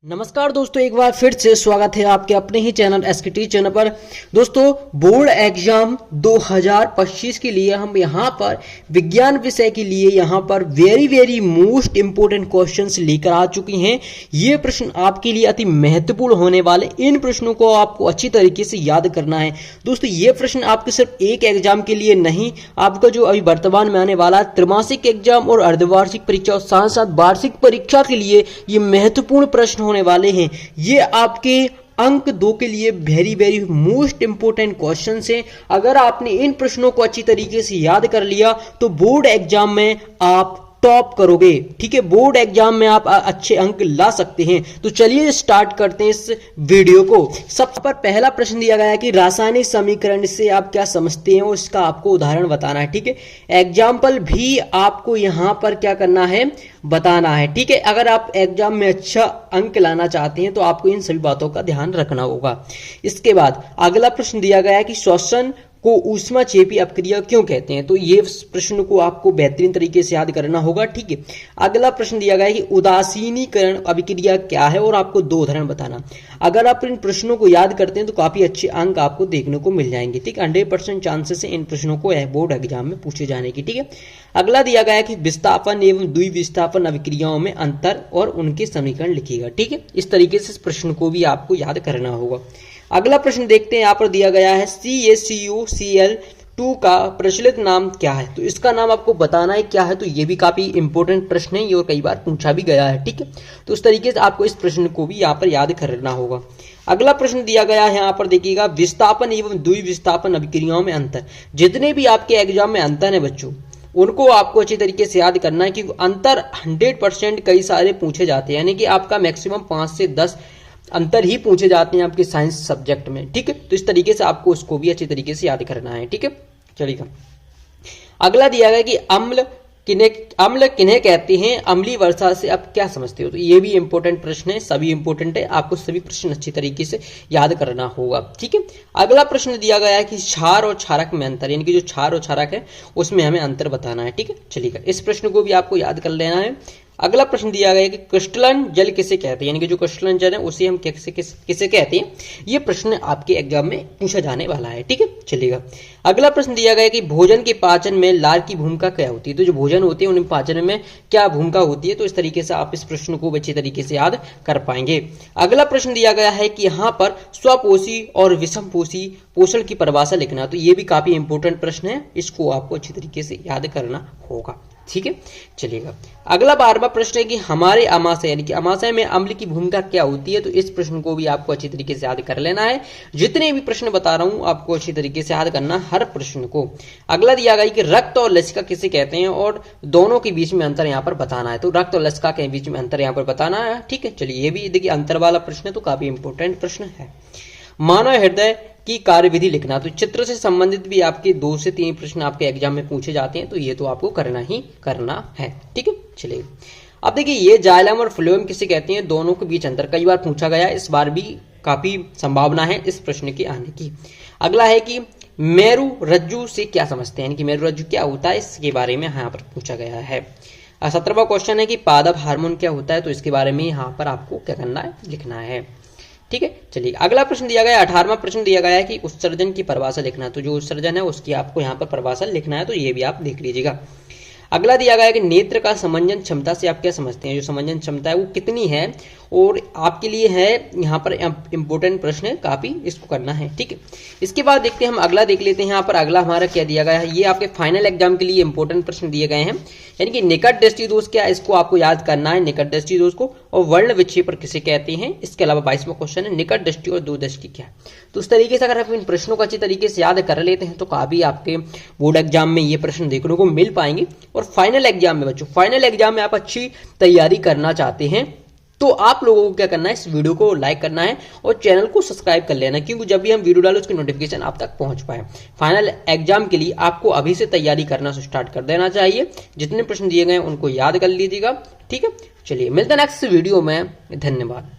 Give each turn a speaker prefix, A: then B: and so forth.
A: नमस्कार दोस्तों, एक बार फिर से स्वागत है आपके अपने ही चैनल एसकेटी चैनल पर। दोस्तों, बोर्ड एग्जाम 2025 के लिए हम यहाँ पर विज्ञान विषय के लिए यहाँ पर वेरी मोस्ट इंपोर्टेंट क्वेश्चंस लेकर आ चुके हैं। ये प्रश्न आपके लिए अति महत्वपूर्ण होने वाले, इन प्रश्नों को आपको अच्छी तरीके से याद करना है। दोस्तों, ये प्रश्न आपके सिर्फ एक एग्जाम के लिए नहीं, आपका जो अभी वर्तमान में आने वाला त्रैमासिक एग्जाम और अर्धवार्षिक परीक्षा और साथ साथ वार्षिक परीक्षा के लिए ये महत्वपूर्ण प्रश्न होने वाले हैं। ये आपके अंक 2 के लिए वेरी मोस्ट इंपोर्टेंट क्वेश्चन हैं। अगर आपने इन प्रश्नों को अच्छी तरीके से याद कर लिया तो बोर्ड एग्जाम में आप टॉप करोगे। ठीक है, बोर्ड एग्जाम में आप अच्छे अंक ला सकते हैं। तो चलिए स्टार्ट करते हैं इस वीडियो को। सबसे पर पहला प्रश्न दिया गया है कि रासायनिक समीकरण से आप क्या समझते हैं और इसका आपको उदाहरण बताना है। ठीक है, एग्जाम्पल भी आपको यहां पर क्या करना है, बताना है। ठीक है, अगर आप एग्जाम में अच्छा अंक लाना चाहते हैं तो आपको इन सभी बातों का ध्यान रखना होगा। इसके बाद अगला प्रश्न दिया गया है कि श्वसन को ऊष्माक्षेपी अपक्रिया क्यों कहते हैं। तो ये प्रश्न को आपको बेहतरीन तरीके से याद करना होगा। ठीक है, अगला प्रश्न दिया गया है कि उदासीनीकरण अभिक्रिया क्या है और आपको 2 उदाहरण बताना। अगर आप इन प्रश्नों को याद करते हैं तो काफी अच्छे अंक आपको देखने को मिल जाएंगे। ठीक, 100% चांसेस है इन प्रश्नों को बोर्ड एग्जाम में पूछे जाने की। ठीक है, अगला दिया गया है कि विस्थापन एवं द्विविस्थापन अभिक्रियाओं में अंतर और उनके समीकरण लिखिएगा। ठीक है, इस तरीके से इस प्रश्न को भी आपको याद करना होगा। अगला प्रश्न देखते हैं, यहाँ पर दिया गया है CaCO2 का प्रचलित नाम क्या है। तो इसका नाम आपको बताना है क्या है। तो ये भी काफी इंपॉर्टेंट प्रश्न है, ये और कई बार पूछा भी गया है। ठीक है, तो उस तरीके से आपको इस प्रश्न को भी यहाँ पर याद करना होगा। अगला प्रश्न दिया गया है, यहाँ पर देखिएगा, विस्थापन एवं द्विविस्थापन अभिक्रियाओं में अंतर। जितने भी आपके एग्जाम में अंतर है बच्चों, उनको आपको अच्छी तरीके से याद करना है, क्योंकि अंतर 100% कई सारे पूछे जाते हैं, यानी कि आपका मैक्सिमम 5 से 10 अंतर ही पूछे जाते हैं आपके साइंस सब्जेक्ट में। ठीक है, तो इस तरीके से आपको उसको भी अच्छी तरीके से याद करना है। ठीक है, चलिएगा। अगला दिया गया कि अम्ल किन्हें कहते हैं, अम्लीय वर्षा से आप क्या समझते हो। तो ये भी इंपॉर्टेंट प्रश्न है, सभी इंपॉर्टेंट है, आपको सभी प्रश्न अच्छी तरीके से याद करना होगा। ठीक है, अगला प्रश्न दिया गया है कि क्षार और क्षारक में अंतर, यानी कि जो क्षार और क्षारक है उसमें हमें अंतर बताना है। ठीक है, चलिएगा, इस प्रश्न को भी आपको याद कर लेना है। अगला प्रश्न दिया गया है कि क्रिस्टलन जल किसे कहते हैं, यानी कि जो क्रिस्टलन जल है उसे हम किसे कहते हैं। ये प्रश्न आपके एग्जाम में पूछा जाने वाला है। ठीक है, चलिएगा। अगला प्रश्न दिया गया है कि भोजन के पाचन में लार की भूमिका क्या होती है। तो जो भोजन होते हैं उनमें पाचन में क्या भूमिका होती है। तो इस तरीके से आप इस प्रश्न को अच्छी तरीके से याद कर पाएंगे। अगला प्रश्न दिया गया है कि यहाँ पर स्वपोषी और विषमपोषी पोषण की परिभाषा लिखना। तो ये भी काफी इंपॉर्टेंट प्रश्न है, इसको आपको अच्छी तरीके से याद करना होगा। ठीक है, चलिएगा। अगला 12वां प्रश्न है कि हमारे अमाशय, यानी कि अमाशय में अम्ल की भूमिका क्या होती है। तो इस प्रश्न को भी आपको अच्छी तरीके से याद कर लेना है। जितने भी प्रश्न बता रहा हूं आपको अच्छी तरीके से याद करना हर प्रश्न को। अगला दिया गया कि रक्त और लसिका किसे कहते हैं और दोनों के बीच में अंतर यहाँ पर बताना है। तो रक्त और लसिका के बीच में अंतर यहाँ पर बताना है। ठीक है, चलिए, ये भी देखिए अंतर वाला प्रश्न है, तो काफी इंपॉर्टेंट प्रश्न है। मानव हृदय की कार्यविधि लिखना। तो चित्र से संबंधित भी आपके 2 से 3 प्रश्न आपके एग्जाम में पूछे जाते हैं, तो ये तो आपको करना ही करना है। ठीक है, चलिए। अब देखिए, ये जाइलम और फ्लोएम किसे कहते हैं, दोनों के बीच अंतर कई बार पूछा गया, इस बार भी काफी संभावना है इस प्रश्न के आने की। अगला है कि मेरु रज्जु से क्या समझते हैं, कि मेरु रज्जु क्या होता है, इसके बारे में यहाँ पर पूछा गया है। 17वां क्वेश्चन है कि पादप हार्मोन क्या होता है। तो इसके बारे में यहाँ पर आपको क्या करना है, लिखना है। ठीक है, चलिए। अगला प्रश्न दिया गया है, 18वां प्रश्न दिया गया है कि उत्सर्जन की परिभाषा लिखना। तो जो उत्सर्जन है उसकी आपको यहाँ पर परिभाषा लिखना है, तो ये भी आप देख लीजिएगा। अगला दिया गया है कि नेत्र का समंजन क्षमता से आप क्या समझते हैं। जो समंजन क्षमता है वो कितनी है, और आपके लिए है यहाँ पर इंपॉर्टेंट प्रश्न है काफी, इसको करना है। ठीक है, इसके बाद देखते हैं हम अगला देख लेते हैं। यहाँ पर अगला हमारा क्या दिया गया है, ये आपके फाइनल एग्जाम के लिए इंपॉर्टेंट प्रश्न दिए गए हैं, यानी कि निकट दृष्टि दोष क्या है, इसको आपको याद करना है, निकट दृष्टि दोष को, और वर्ण विक्षेपण किसे कहते हैं। इसके अलावा 22वां क्वेश्चन है, निकट दृष्टि और दूरदृष्टि क्या है। तो उस तरीके से अगर आप इन प्रश्नों को अच्छी तरीके से याद कर लेते हैं तो काफी आपके बोर्ड एग्जाम में ये प्रश्न देखने को मिल पाएंगे। और फाइनल एग्जाम में बच्चों, फाइनल एग्जाम में आप अच्छी तैयारी करना चाहते हैं तो आप लोगों को क्या करना है, इस वीडियो को लाइक करना है और चैनल को सब्सक्राइब कर लेना है, क्योंकि जब भी हम वीडियो डालें उसकी नोटिफिकेशन आप तक पहुंच पाए। फाइनल एग्जाम के लिए आपको अभी से तैयारी करना स्टार्ट कर देना चाहिए। जितने प्रश्न दिए गए हैं उनको याद कर लीजिएगा। ठीक है, चलिए, मिलते हैं नेक्स्ट वीडियो में। धन्यवाद।